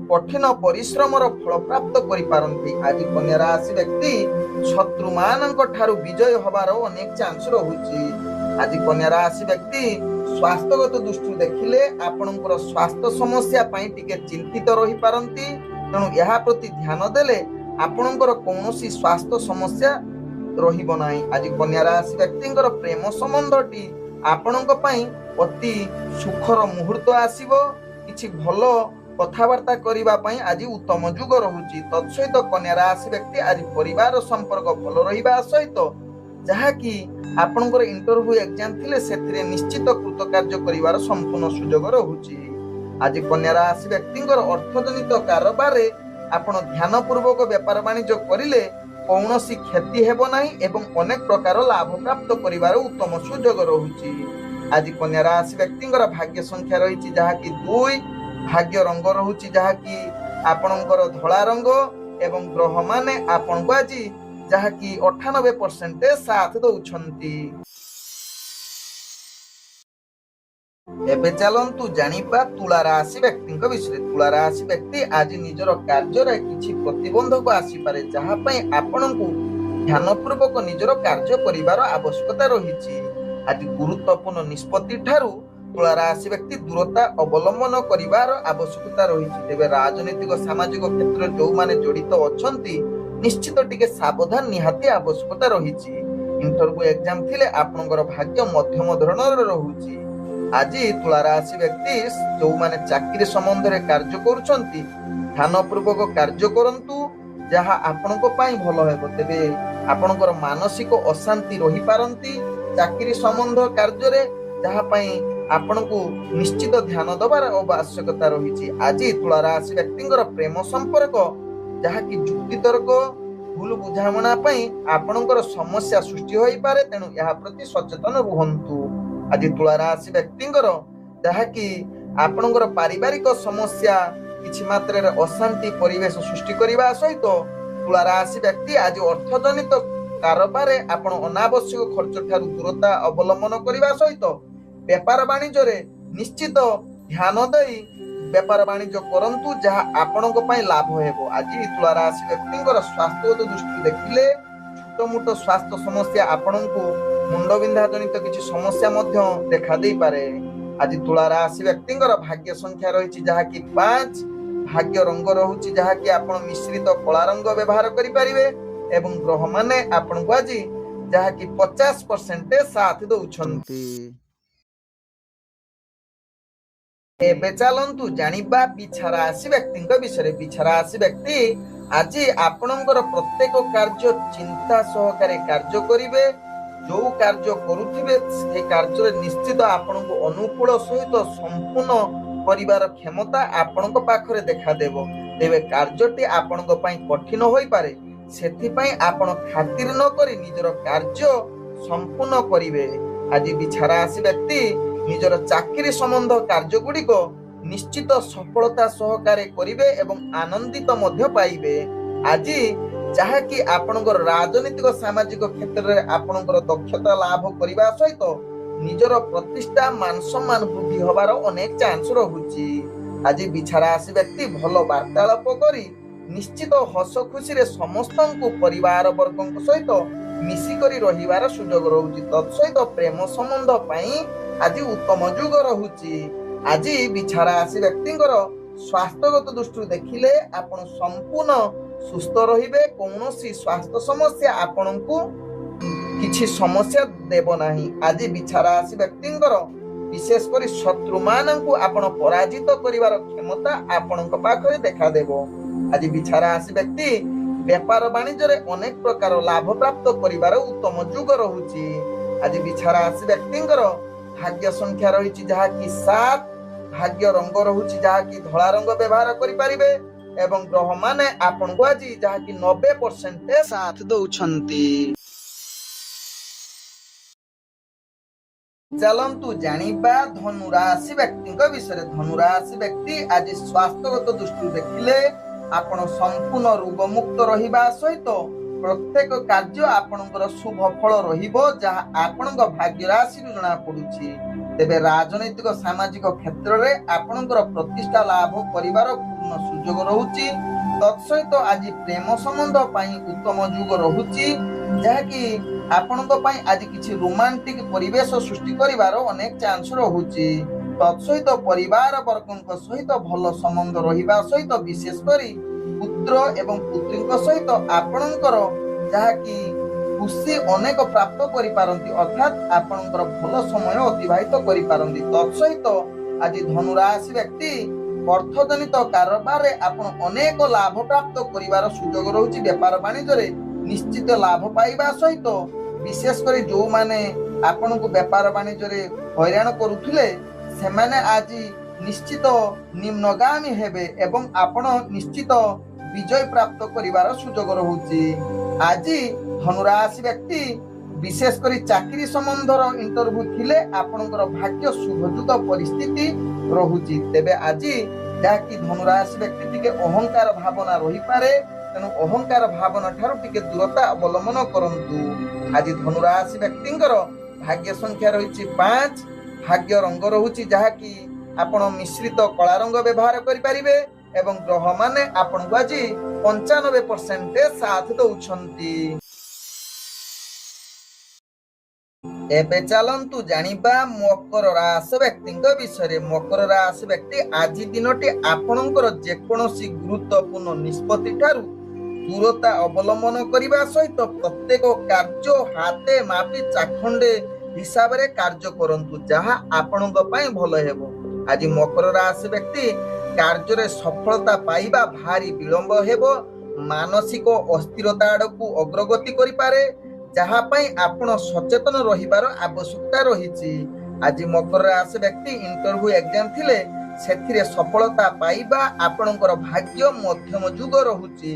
କଠିନ ପରିଶ୍ରମର ଫଳ ପ୍ରାପ୍ତ କରିପାରନ୍ତି। ଆଜି କନ୍ୟା ରାଶି ବ୍ୟକ୍ତି ଶତ୍ରୁମାନଙ୍କ ଠାରୁ ବିଜୟ ହେବାର ଅନେକ ଚାନ୍ସ ରହୁଛି। ଆଜି କନ୍ୟା ରାଶି ବ୍ୟକ୍ତି ସ୍ୱାସ୍ଥ୍ୟଗତ ଦୃଷ୍ଟିରୁ ଦେଖିଲେ ଆପଣଙ୍କର ସ୍ୱାସ୍ଥ୍ୟ ସମସ୍ୟା ପାଇଁ ଟିକେ ଚିନ୍ତିତ ରହିପାରନ୍ତି। ତେଣୁ ଏହା ପ୍ରତି ଧ୍ୟାନ ଦେଲେ ଆପଣଙ୍କର କୌଣସି ସ୍ୱାସ୍ଥ୍ୟ ସମସ୍ୟା ରହିବ ନାହିଁ। ଆଜି କନ୍ୟା ରାଶି ବ୍ୟକ୍ତିଙ୍କର ପ୍ରେମ ସମ୍ବନ୍ଧଟି ଆପଣଙ୍କ ପାଇଁ ଅତି ସୁଖର ମୁହୂର୍ତ୍ତ ଆସିବ। କିଛି ଭଲ କଥାବାର୍ତ୍ତା କରିବା ପାଇଁ ଆଜି ଉତ୍ତମ ଯୁଗ ରହୁଛି। ତତ୍ସହିତ କନ୍ୟା ରାଶି ବ୍ୟକ୍ତି ଆଜି ପରିବାର ସମ୍ପର୍କ ଭଲ ରହିବା ସହିତ ଯାହାକି ଆପଣଙ୍କର ଇଣ୍ଟରଭ୍ୟୁ ଏକ୍ଜାମ ଥିଲେ ସେଥିରେ ନିଶ୍ଚିତ କୃତକାର୍ଯ୍ୟ କରିବାର ସମ୍ପୂର୍ଣ୍ଣ ସୁଯୋଗ ରହୁଛି। ଆଜି କନ୍ୟା ରାଶି ବ୍ୟକ୍ତିଙ୍କର ଅର୍ଥଜନିତ କାରବାରରେ ଆପଣ ଧ୍ୟାନ ପୂର୍ବକ ବେପାର ବାଣିଜ୍ୟ କରିଲେ କୌଣସି କ୍ଷତି ହେବ ନାହିଁ ଏବଂ ଅନେକ ପ୍ରକାର ଲାଭ ପ୍ରାପ୍ତ କରିବାର ଉତ୍ତମ ସୁଯୋଗ ରହୁଛି। ଆଜି କନ୍ୟା ରାଶି ବ୍ୟକ୍ତିଙ୍କର ଭାଗ୍ୟ ସଂଖ୍ୟା ରହିଛି ଯାହାକି 2, ଭାଗ୍ୟ ରଙ୍ଗ ରହୁଛି ଯାହାକି ଆପଣଙ୍କର ଧଳା ରଙ୍ଗ ଏବଂ ଗ୍ରହମାନେ ଆପଣଙ୍କୁ ଆଜି ଯାହାକି 98% ସାଥ ଦଉଛନ୍ତି। ଏବେ ଚାଲନ୍ତୁ ଜାଣିବା ତୁଳା ରାଶି ବ୍ୟକ୍ତିଙ୍କ ବିଷୟରେ। ତୁଳା ରାଶି ବ୍ୟକ୍ତି ଆଜି ନିଜର କାର୍ଯ୍ୟରେ କିଛି ପ୍ରତିବନ୍ଧକ ଆସିପାରେ, ଯାହା ପାଇଁ ଆପଣଙ୍କୁ ଧ୍ୟାନପୂର୍ବକ ନିଜର କାର୍ଯ୍ୟ କରିବାର ଆବଶ୍ୟକତା ରହିଛି। ଆଜି ଗୁରୁତ୍ୱପୂର୍ଣ୍ଣ ନିଷ୍ପତ୍ତି ଠାରୁ ତୁଳା ରାଶି ବ୍ୟକ୍ତି ଦୂରତା ଅବଲମ୍ବନ କରିବାର ଆବଶ୍ୟକତା ରହିଛି। ତେବେ ରାଜନୈତିକ ସାମାଜିକ କ୍ଷେତ୍ରରେ ଯୋଉମାନେ ଜଡିତ ଅଛନ୍ତି ନିଶ୍ଚିତ ଟିକେ ସାବଧାନ ନିହାତି ଆବଶ୍ୟକତା ରହିଛି। ଇଣ୍ଟରଭ୍ୟୁ ଏକ୍ଜାମ ଥିଲେ ଆପଣଙ୍କର ଭାଗ୍ୟ ମଧ୍ୟମ ଧରଣର ରହୁଛି। ଆଜି ତୁଳା ରାଶି ବ୍ୟକ୍ତି ଯୋଉମାନେ ଚାକିରି ସମ୍ବନ୍ଧରେ କାର୍ଯ୍ୟ କରୁଛନ୍ତି ଧ୍ୟାନ ପୂର୍ବକ କାର୍ଯ୍ୟ କରନ୍ତୁ, ଯାହା ଆପଣଙ୍କ ପାଇଁ ଭଲ ହେବ। ତେବେ ଆପଣଙ୍କର ମାନସିକ ଅଶାନ୍ତି ରହିପାରନ୍ତି ଚାକିରି ସମ୍ବନ୍ଧ କାର୍ଯ୍ୟରେ, ଯାହା ପାଇଁ ଆପଣଙ୍କୁ ନିଶ୍ଚିତ ଧ୍ୟାନ ଦେବାର ଆବଶ୍ୟକତା ରହିଛି। ଆଜି ତୁଳା ରାଶି ବ୍ୟକ୍ତିଙ୍କର ପ୍ରେମ ସମ୍ପର୍କ ଯାହାକି ଯୁକ୍ତିତର୍କ ଭୁଲ ବୁଝାମଣା ପାଇଁ ଆପଣଙ୍କର ସମସ୍ୟା ସୃଷ୍ଟି ହୋଇପାରେ, ତେଣୁ ଏହା ପ୍ରତି ସଚେତନ ରୁହନ୍ତୁ। ଆଜି ତୁଳା ରାଶି ବ୍ୟକ୍ତିଙ୍କର ଯାହାକି ଆପଣଙ୍କର ପାରିବାରିକ ସମସ୍ୟା କିଛି ମାତ୍ରାରେ ଅଶାନ୍ତି ପରିବେଶ ସୃଷ୍ଟି କରିବା ସହିତ ତୁଳା ରାଶି ବ୍ୟକ୍ତି ଆଜି ଅର୍ଥଜନିତ କାରବାରରେ ଆପଣ ଅନାବଶ୍ୟକ ଖର୍ଚ୍ଚ ଠାରୁ ଦୂରତା ଅବଲମ୍ବନ କରିବା ସହିତ ବେପାର ବାଣିଜ୍ୟରେ ନିଶ୍ଚିତ ଧ୍ୟାନ ଦେଇ ବେପାର ବାଣିଜ୍ୟ କରନ୍ତୁ ଯାହା ଆପଣଙ୍କ ପାଇଁ ଲାଭ ହେବ। ଆଜି ତୁଳା ରାଶି ବ୍ୟକ୍ତିଙ୍କର ସ୍ୱାସ୍ଥ୍ୟଗତ ଦୃଷ୍ଟିରୁ ଦେଖିଲେ ଛୋଟ ମୋଟ ସ୍ୱାସ୍ଥ୍ୟ ସମସ୍ୟା ଆପଣଙ୍କୁ ମୁଣ୍ଡବିନ୍ଧା ଜନିତ କିଛି ସମସ୍ୟା ମଧ୍ୟ ଦେଖା ଦେଇପାରେ। ଆଜି ତୁଳା ରାଶି ବ୍ୟକ୍ତିଙ୍କର ଭାଗ୍ୟ ସଂଖ୍ୟା ରହିଛି ଯାହାକି 5, ଭାଗ୍ୟ ରଙ୍ଗ ରହୁଛି ଯାହାକି ଆପଣ ମିଶ୍ରିତ କଳା ରଙ୍ଗ ବ୍ୟବହାର କରିପାରିବେ ଏବଂ ଗ୍ରହମାନେ ଆପଣଙ୍କୁ ଆଜି ଯାହାକି 50% ସାଥ ଦଉଛନ୍ତି। ଏବେ ଚାଲନ୍ତୁ ଜାଣିବା ବିଛା ରାଶି ବ୍ୟକ୍ତିଙ୍କ ବିଷୟରେ। ବିଛା ରାଶି ବ୍ୟକ୍ତି ଆଜି ଆପଣଙ୍କର ପ୍ରତ୍ୟେକ କାର୍ଯ୍ୟ ଚିନ୍ତା ସହକାରେ କାର୍ଯ୍ୟ କରିବେ। ଯୋଉ କାର୍ଯ୍ୟ କରୁଥିବେ ସେ କାର୍ଯ୍ୟରେ ନିଶ୍ଚିତ ଆପଣଙ୍କୁ ଅନୁକୂଳ ସହିତ ସମ୍ପୂର୍ଣ୍ଣ କରିବାର କ୍ଷମତା ଆପଣଙ୍କ ପାଖରେ ଦେଖାଦେବ। ତେବେ କାର୍ଯ୍ୟଟି ଆପଣଙ୍କ ପାଇଁ କଠିନ ହୋଇପାରେ, ସେଥିପାଇଁ ଆପଣ ଖାତିର ନ କରି ନିଜର କାର୍ଯ୍ୟ ସମ୍ପୂର୍ଣ୍ଣ କରିବେ। ଆଜି ବିଛା ରାଶି ବ୍ୟକ୍ତି ନିଜର ଚାକିରି ସମ୍ବନ୍ଧ କାର୍ଯ୍ୟ ଗୁଡ଼ିକ ନିଶ୍ଚିତ ସଫଳତା ସହକାରେ କରିବେ ଏବଂ ଆନନ୍ଦିତ ମଧ୍ୟ ପାଇବେ। ଆଜି ଯାହାକି ଆପଣଙ୍କର ରାଜନୈତିକ ସାମାଜିକ କ୍ଷେତ୍ରରେ ଆପଣଙ୍କର ଦକ୍ଷତା ଲାଭ କରିବା ସହିତ ନିଜର ପ୍ରତିଷ୍ଠା ମାନ ସମ୍ମାନ ବୃଦ୍ଧି ହେବାର ଅନେକ ଚାନ୍ସ ରହୁଛି। ଆଜି ବିଛା ରାଶି ବ୍ୟକ୍ତି ଭଲ ବାର୍ତ୍ତାଳାପ କରି ନିଶ୍ଚିତ ହସ ଖୁସିରେ ସମସ୍ତଙ୍କୁ ପରିବାର ବର୍ଗଙ୍କ ସହିତ ମିଶିକରି ରହିବାର ସୁଯୋଗ ରହୁଛି। ତତ୍ସହିତ ପ୍ରେମ ସମ୍ବନ୍ଧ ପାଇଁ ଆଜି ଉତ୍ତମ ଯୁଗ ରହୁଛି। ଆଜି ବିଛା ରାଶି ବ୍ୟକ୍ତିଙ୍କର ସ୍ୱାସ୍ଥ୍ୟଗତ ଦୃଷ୍ଟିରୁ ଦେଖିଲେ ଆପଣ ସମ୍ପୂର୍ଣ୍ଣ ସୁସ୍ଥ ରହିବେ। କୌଣସି ସ୍ୱାସ୍ଥ୍ୟ ସମସ୍ୟା ଆପଣଙ୍କୁ କିଛି ସମସ୍ୟା ଦେବ ନାହିଁ। ଆଜି ବିଛା ରାଶି ବ୍ୟକ୍ତିଙ୍କର ବିଶେଷ କରି ଶତ୍ରୁ ମାନଙ୍କୁ ଆପଣ ପରାଜିତ କରିବାର କ୍ଷମତା ଆପଣଙ୍କ ପାଖରେ ଦେଖାଦେବ। ଆଜି ବିଛା ରାଶି ବ୍ୟକ୍ତି ବେପାର ବାଣିଜ୍ୟରେ ଅନେକ ପ୍ରକାର ଲାଭ ପ୍ରାପ୍ତ କରିବାର ଉତ୍ତମ ଯୁଗ ରହୁଛି। ଆଜି ବିଛା ରାଶି ବ୍ୟକ୍ତିଙ୍କର ଭାଗ୍ୟ ସଂଖ୍ୟା ରହିଛି ଯାହାକି 7, ଭାଗ୍ୟ ରଙ୍ଗ ରହୁଛି ଯାହାକି ଧଳା ରଙ୍ଗ ବ୍ୟବହାର କରିପାରିବେ ଏବଂ ଗ୍ରହମାନେ ଆପଣଙ୍କୁ ଆଜି ଯାହାକି 90% ସାଥ ଦଉଛନ୍ତି। ଚାଲନ୍ତୁ ଜାଣିବା ଧନୁ ରାଶି ବ୍ୟକ୍ତିଙ୍କ ବିଷୟରେ। ଧନୁ ରାଶି ବ୍ୟକ୍ତି ଆଜି ସ୍ୱାସ୍ଥ୍ୟଗତ ଦୃଷ୍ଟିରୁ ଦେଖିଲେ ଆପଣ ସମ୍ପୂର୍ଣ୍ଣ ରୋଗମୁକ୍ତ ରହିବା ସହିତ ପ୍ରତ୍ୟେକ କାର୍ଯ୍ୟ ଆପଣଙ୍କର ଶୁଭ ଫଳ ରହିବ ଯାହା ଆପଣଙ୍କ ଭାଗ୍ୟ ରାଶିରୁ ଜଣା ପଡୁଛି। ତେବେ ରାଜନୈତିକ ସାମାଜିକ କ୍ଷେତ୍ରରେ ଆପଣଙ୍କର ପ୍ରତିଷ୍ଠା ଲାଭ କରିବାର ପୂର୍ଣ୍ଣ ସୁଯୋଗ ରହୁଛି। ତତ୍ସହିତ ଆଜି ପ୍ରେମ ସମ୍ବନ୍ଧ ପାଇଁ ଉତ୍ତମ ଯୁଗ ରହୁଛି ଯାହାକି ଆପଣଙ୍କ ପାଇଁ ଆଜି କିଛି ରୋମାଣ୍ଟିକ ପରିବେଶ ସୃଷ୍ଟି କରିବାର ଅନେକ ଚାନ୍ସ ରହୁଛି। ତତ୍ସହିତ ପରିବାର ବର୍ଗଙ୍କ ସହିତ ଭଲ ସମ୍ବନ୍ଧ ରହିବା ସହିତ ବିଶେଷ କରି ପୁତ୍ର ଏବଂ ପୁତ୍ରୀଙ୍କ ସହିତ ଆପଣଙ୍କର ଯାହାକି ଖୁସି ଅନେକ ପ୍ରାପ୍ତ କରିପାରନ୍ତି, ଅର୍ଥାତ୍ ଆପଣଙ୍କର ଭଲ ସମୟ ଅତିବାହିତ କରିପାରନ୍ତି। ତତ୍ସହିତ ଆଜି ଧନୁ ରାଶି ବ୍ୟକ୍ତି ଅର୍ଥଜନିତ କାରବାରରେ ଆପଣ ଅନେକ ଲାଭ ପ୍ରାପ୍ତ କରିବାର ସୁଯୋଗ ରହୁଛି। ବେପାର ବାଣିଜ୍ୟରେ ନିଶ୍ଚିତ ଲାଭ ପାଇବା ସହିତ ବିଶେଷ କରି ଯୋଉମାନେ ଆପଣଙ୍କୁ ବେପାର ବାଣିଜ୍ୟରେ ହଇରାଣ କରୁଥିଲେ ସେମାନେ ଆଜି ନିଶ୍ଚିତ ନିମ୍ନଗାମୀ ହେବେ ଏବଂ ଆପଣ ନିଶ୍ଚିତ ବିଜୟ ପ୍ରାପ୍ତ କରିବାର ସୁଯୋଗ ରହୁଛି। ଆଜି ଧନୁ ରାଶି ବ୍ୟକ୍ତି ବିଶେଷ କରି ଚାକିରି ସମ୍ବନ୍ଧର ଇଣ୍ଟରଭ୍ୟୁ ଥିଲେ ଆପଣଙ୍କର ଭାଗ୍ୟ ଶୁଭଯୁକ୍ତ ପରିସ୍ଥିତି ରହୁଛି। ତେବେ ଆଜି ଯାହାକି ଧନୁ ରାଶି ବ୍ୟକ୍ତି ଟିକେ ଅହଙ୍କାର ଭାବନା ରହିପାରେ, ତେଣୁ ଅହଙ୍କାର ଭାବନା ଠାରୁ ଟିକେ ଦୂରତା ଅବଲମ୍ବନ କରନ୍ତୁ। ଆଜି ଧନୁ ରାଶି ବ୍ୟକ୍ତିଙ୍କର ଭାଗ୍ୟ ସଂଖ୍ୟା ରହିଛି 5, ଭାଗ୍ୟ ରଙ୍ଗ ରହୁଛି ଯାହାକି ଆପଣ ମିଶ୍ରିତ କଳା ରଙ୍ଗ ବ୍ୟବହାର କରିପାରିବେ ଏବଂ ଗ୍ରହମାନେ ଆପଣଙ୍କୁ ଆଜି 95% ସାଥ ଦଉଛନ୍ତି। ଏବେ ଚାଲନ୍ତୁ ଜାଣିବା ମକର ରାଶି ବ୍ୟକ୍ତିଙ୍କ ବିଷୟରେ। ମକର ରାଶି ବ୍ୟକ୍ତି ଆଜି ଦିନଟି ଆପଣଙ୍କର ଯେକୌଣସି ଗୁରୁତ୍ୱପୂର୍ଣ୍ଣ ନିଷ୍ପତ୍ତି ଠାରୁ ଦୂରତା ଅବଲମ୍ବନ କରିବା ସହିତ ପ୍ରତ୍ୟେକ କାର୍ଯ୍ୟ ହାତେ ମାପି ଚାଖଣ୍ଡେ ହିସାବରେ କାର୍ଯ୍ୟ କରନ୍ତୁ ଯାହା ଆପଣଙ୍କ ପାଇଁ ଭଲ ହେବ। ଆଜି ମକର ରାଶି ବ୍ୟକ୍ତି କାର୍ଯ୍ୟରେ ସଫଳତା ପାଇବା ଭାରି ବିଳମ୍ବ ହେବ, ମାନସିକ ଅସ୍ଥିରତା ଆଡ଼କୁ ଅଗ୍ରଗତି କରିପାରେ ଯାହା ପାଇଁ ଆପଣ ସଚେତନ ରହିବାର ଆବଶ୍ୟକତା ରହିଛି। ଆଜି ମକର ରାଶି ବ୍ୟକ୍ତି ଇଣ୍ଟରଭ୍ୟୁ ଏକ୍ଜାମ ଥିଲେ ସେଥିରେ ସଫଳତା ପାଇବା ଆପଣଙ୍କର ଭାଗ୍ୟ ମଧ୍ୟମ ଯୁଗ ରହୁଛି।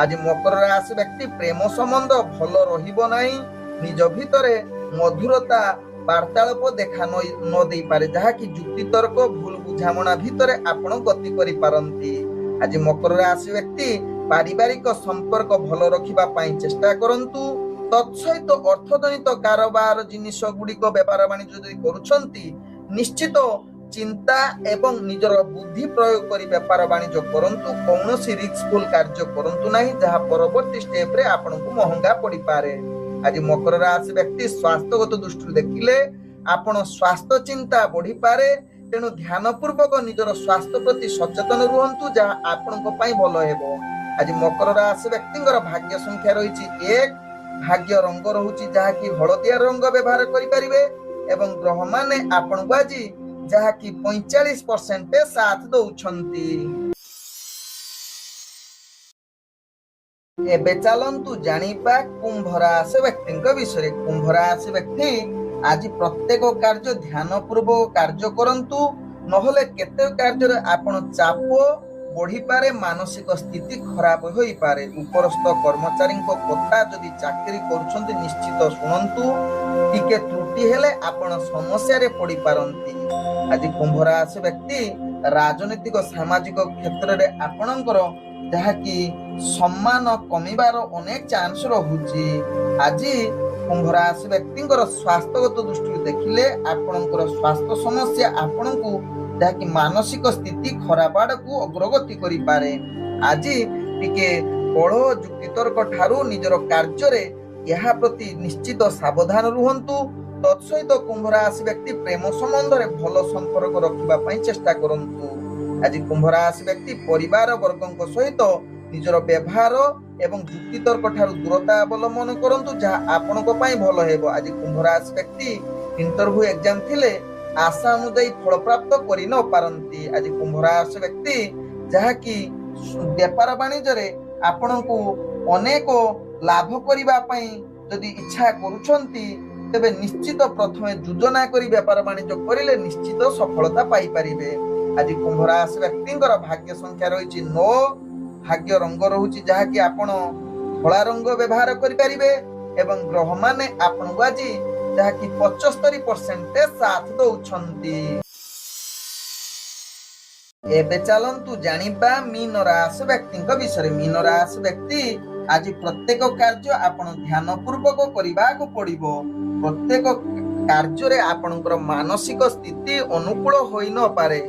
ଆଜି ମକର ରାଶି ବ୍ୟକ୍ତି ପ୍ରେମ ସମ୍ବନ୍ଧ ଭଲ ରହିବ ନାହିଁ, ନିଜ ଭିତରେ ମଧୁରତା ବାର୍ତ୍ତାଳାପ ଦେଖା ନ ଦେଇପାରେ ଯାହାକି ଯୁକ୍ତିତର୍କ ଭୁଲ ବୁଝାମଣା ଭିତରେ ଆପଣ ଗତି କରିପାରନ୍ତି। ଆଜି ମକର ରାଶି ବ୍ୟକ୍ତି ପାରିବାରିକ ସମ୍ପର୍କ ଭଲ ରଖିବା ପାଇଁ ଚେଷ୍ଟା କରନ୍ତୁ। ତତ୍ସହିତ ଅର୍ଥଜନିତ କାରବାର ଜିନିଷ ଗୁଡ଼ିକ ବେପାର ବାଣିଜ୍ୟ ଯଦି କରୁଛନ୍ତି ନିଶ୍ଚିତ ଚିନ୍ତା ଏବଂ ନିଜର ବୁଦ୍ଧି ପ୍ରୟୋଗ କରି ବେପାର ବାଣିଜ୍ୟ କରନ୍ତୁ। କୌଣସି ରିସ୍କଫୁଲ କାର୍ଯ୍ୟ କରନ୍ତୁ ନାହିଁ, ଯାହା ପରବର୍ତ୍ତୀ ଷ୍ଟେପରେ ଆପଣଙ୍କୁ ମହଙ୍ଗା ପଡିପାରେ। ଆଜି ମକର ରାଶି ବ୍ୟକ୍ତି ସ୍ୱାସ୍ଥ୍ୟଗତ ଦୃଷ୍ଟିରୁ ଦେଖିଲେ ଆପଣ ସ୍ୱାସ୍ଥ୍ୟ ଚିନ୍ତା ବଢିପାରେ। ତେଣୁ ଧ୍ୟାନ ପୂର୍ବକ ନିଜର ସ୍ୱାସ୍ଥ୍ୟ ପ୍ରତି ସଚେତନ ରୁହନ୍ତୁ, ଯାହା ଆପଣଙ୍କ ପାଇଁ ଭଲ ହେବ। ଆଜି ମକର ରାଶି ବ୍ୟକ୍ତିଙ୍କର ଭାଗ୍ୟ ସଂଖ୍ୟା ରହିଛି 1, ଭାଗ୍ୟ ରଙ୍ଗ ରହୁଛି ଯାହାକି ହଳଦିଆ ରଙ୍ଗ ବ୍ୟବହାର କରିପାରିବେ ଏବଂ ଗ୍ରହମାନେ ଆପଣଙ୍କୁ ଆଜି ଯାହାକି 45% ସାଥ ଦଉଛନ୍ତି। ଏବେ ଚାଲନ୍ତୁ ଜାଣିବା କୁମ୍ଭ ରାଶି ବ୍ୟକ୍ତିଙ୍କ ବିଷୟରେ। କୁମ୍ଭ ରାଶି ବ୍ୟକ୍ତି ଆଜି ପ୍ରତ୍ୟେକ କାର୍ଯ୍ୟ ଧ୍ୟାନ ପୂର୍ବକ କାର୍ଯ୍ୟ କରନ୍ତୁ, ନହେଲେ କେତେ କାର୍ଯ୍ୟରେ ଆପଣ ଚାପ ବଢିପାରେ, ମାନସିକ ସ୍ଥିତି ଖରାପ ହୋଇପାରେ। ଉପରସ୍ଥ କର୍ମଚାରୀଙ୍କ କଥା ଯଦି ଚାକିରି କରୁଛନ୍ତି ନିଶ୍ଚିତ ଶୁଣନ୍ତୁ, ଟିକେ ତ୍ରୁଟି ହେଲେ ଆପଣ ସମସ୍ୟାରେ ପଡିପାରନ୍ତି। ଆଜି କୁମ୍ଭ ରାଶି ବ୍ୟକ୍ତି ରାଜନୈତିକ ସାମାଜିକ କ୍ଷେତ୍ରରେ ଆପଣଙ୍କର ଯାହାକି ସମ୍ମାନ କମିବାର ଅନେକ ଚାନ୍ସ ରହୁଛି। ଆଜି କୁମ୍ଭ ରାଶି ବ୍ୟକ୍ତିଙ୍କର ସ୍ୱାସ୍ଥ୍ୟଗତ ଦୃଷ୍ଟିରୁ ଦେଖିଲେ ଆପଣଙ୍କର ସ୍ୱାସ୍ଥ୍ୟ ସମସ୍ୟା ଆପଣଙ୍କୁ ଯାହାକି ମାନସିକ ସ୍ଥିତି ଖରାପ ଆଡକୁ ଅଗ୍ରଗତି କରିପାରେ। ଆଜି ଟିକେ କଳହ ଯୁକ୍ତିତର୍କ ଠାରୁ ନିଜର କାର୍ଯ୍ୟରେ ଏହା ପ୍ରତି ନିଶ୍ଚିତ ସାବଧାନ ରୁହନ୍ତୁ। ତତ୍ସହିତ କୁମ୍ଭ ରାଶି ବ୍ୟକ୍ତି ପ୍ରେମ ସମ୍ବନ୍ଧରେ ଭଲ ସମ୍ପର୍କ ରଖିବା ପାଇଁ ଚେଷ୍ଟା କରନ୍ତୁ। ଆଜି କୁମ୍ଭ ରାଶି ବ୍ୟକ୍ତି ପରିବାର ବର୍ଗଙ୍କ ସହିତ ନିଜର ବ୍ୟବହାର ଏବଂ ଯୁକ୍ତିତର୍କ ଠାରୁ ଦୂରତା ଅବଲମ୍ବନ କରନ୍ତୁ, ଯାହା ଆପଣଙ୍କ ପାଇଁ ଭଲ ହେବ। ଆଜି କୁମ୍ଭ ରାଶି ବ୍ୟକ୍ତି ଇଣ୍ଟରଭ୍ୟୁ ଏକ୍ଜାମ ଥିଲେ ଆଶା ଅନୁଯାୟୀ ଫଳ ପ୍ରାପ୍ତ କରି ନ ପାରନ୍ତି। ଆଜି କୁମ୍ଭ ରାଶି ବ୍ୟକ୍ତି ଯାହାକି ବେପାର ବାଣିଜ୍ୟରେ ଆପଣଙ୍କୁ ଅନେକ ଲାଭ କରିବା ପାଇଁ ଯଦି ଇଚ୍ଛା କରୁଛନ୍ତି, ତେବେ ନିଶ୍ଚିତ ପ୍ରଥମେ ଯୋଜନା କରି ବେପାର ବାଣିଜ୍ୟ କରିଲେ ନିଶ୍ଚିତ ସଫଳତା ପାଇପାରିବେ। ଆଜି କୁମ୍ଭ ରାଶି ବ୍ୟକ୍ତିଙ୍କର ଭାଗ୍ୟ ସଂଖ୍ୟା ରହିଛି 9, ଭାଗ୍ୟ ରଙ୍ଗ ରହୁଛି ଯାହାକି ଆପଣ ଧଳା ରଙ୍ଗ ବ୍ୟବହାର କରିପାରିବେ ଏବଂ ଗ୍ରହମାନେ ଆପଣଙ୍କୁ ଆଜି ଯାହାକି 75% ସାଥ ଦଉଛନ୍ତି। ଏବେ ଚାଲନ୍ତୁ ଜାଣିବା ମୀନ ରାଶି ବ୍ୟକ୍ତିଙ୍କ ବିଷୟରେ। ମୀନ ରାଶି ବ୍ୟକ୍ତି ଆଜି ପ୍ରତ୍ୟେକ କାର୍ଯ୍ୟ ଆପଣ ଧ୍ୟାନ ପୂର୍ବକ କରିବାକୁ ପଡିବ। ପ୍ରତ୍ୟେକ କାର୍ଯ୍ୟରେ ଆପଣଙ୍କର ମାନସିକ ସ୍ଥିତି ଅନୁକୂଳ ହୋଇ ନପାରେ,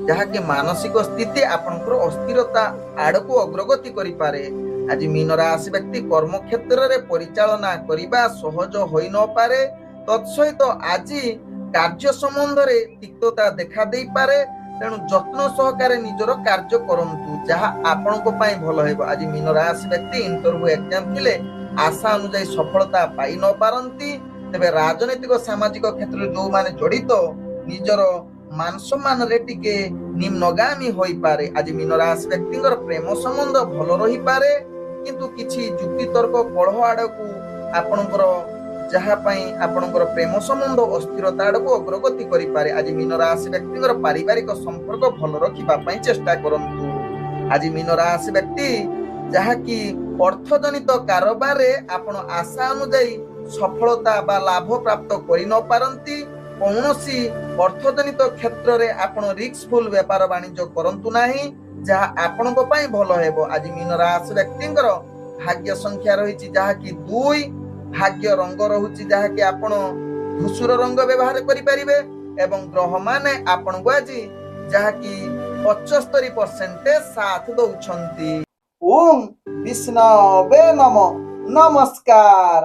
ଯାହାକି ମାନସିକ ସ୍ଥିତି ଆପଣଙ୍କର ଅସ୍ଥିରତା ଆଡକୁ ଅଗ୍ରଗତି କରିପାରେ। ଆଜି ମୀନ ରାଶି ବ୍ୟକ୍ତି କର୍ମକ୍ଷେତ୍ରରେ ପରିଚାଳନା କରିବା ସହଜ ହୋଇ ନପାରେ। ତତ୍ସହିତ ଆଜି କାର୍ଯ୍ୟ ସମ୍ବନ୍ଧରେ ତିକ୍ତତା ଦେଖା ଦେଇପାରେ। ତେଣୁ ଯତ୍ନ ସହକାରେ ନିଜର କାର୍ଯ୍ୟ କରନ୍ତୁ, ଯାହା ଆପଣଙ୍କ ପାଇଁ ଭଲ ହେବ। ଆଜି ମୀନ ରାଶି ବ୍ୟକ୍ତି ଇଣ୍ଟରଭ୍ୟୁ ଏକ୍ଜାମ ଥିଲେ ଆଶା ଅନୁଯାୟୀ ସଫଳତା ପାଇ ନ ପାରନ୍ତି। ତେବେ ରାଜନୈତିକ ସାମାଜିକ କ୍ଷେତ୍ରରେ ଯୋଉମାନେ ଜଡିତ ନିଜର ମାନ ସମ୍ମାନରେ ଟିକେ ନିମ୍ନଗାମୀ ହୋଇପାରେ। ଆଜି ମୀନ ରାଶି ବ୍ୟକ୍ତିଙ୍କର ପ୍ରେମ ସମ୍ବନ୍ଧ ଭଲ ରହିପାରେ, କିନ୍ତୁ କିଛି ଯୁକ୍ତିତର୍କ କଳହ ଆଡକୁ ଆପଣଙ୍କର ଯାହା ପାଇଁ ଆପଣଙ୍କର ପ୍ରେମ ସମ୍ବନ୍ଧ ଅସ୍ଥିରତା ଆଡକୁ ଅଗ୍ରଗତି କରିପାରେ। ଆଜି ମୀନ ରାଶି ବ୍ୟକ୍ତିଙ୍କର ପାରିବାରିକ ସମ୍ପର୍କ ଭଲ ରଖିବା ପାଇଁ ଚେଷ୍ଟା କରନ୍ତୁ। ଆଜି ମୀନ ରାଶି ବ୍ୟକ୍ତି ଯାହାକି ଅର୍ଥଜନିତ କାରବାରରେ ଆପଣ ଆଶା ଅନୁଯାୟୀ ସଫଳତା ବା ଲାଭ ପ୍ରାପ୍ତ କରି ନ ପାରନ୍ତି। କୌଣସି ଅର୍ଥଜନିତ କ୍ଷେତ୍ରରେ ଆପଣ ରିସ୍କଫୁଲ ବେପାର ବାଣିଜ୍ୟ କରନ୍ତୁ ନାହିଁ, ଯାହା ଆପଣଙ୍କ ପାଇଁ ଭଲ ହେବ। ଆଜି ମୀନ ରାଶି ବ୍ୟକ୍ତିଙ୍କର ଭାଗ୍ୟ ସଂଖ୍ୟା ରହିଛି ଯାହାକି 2, ଭାଗ୍ୟ ରଙ୍ଗ ରହୁଛି ଯାହାକି ଆପଣ ଧୂସର ରଙ୍ଗ ବ୍ୟବହାର କରିପାରିବେ ଏବଂ ଗ୍ରହମାନେ ଆପଣଙ୍କୁ ଆଜି ଯାହାକି 75% ସାଥ ଦଉଛନ୍ତି। ଓಂ ବିଷ୍ଣବେ ନମଃ। ନମସ୍କାର।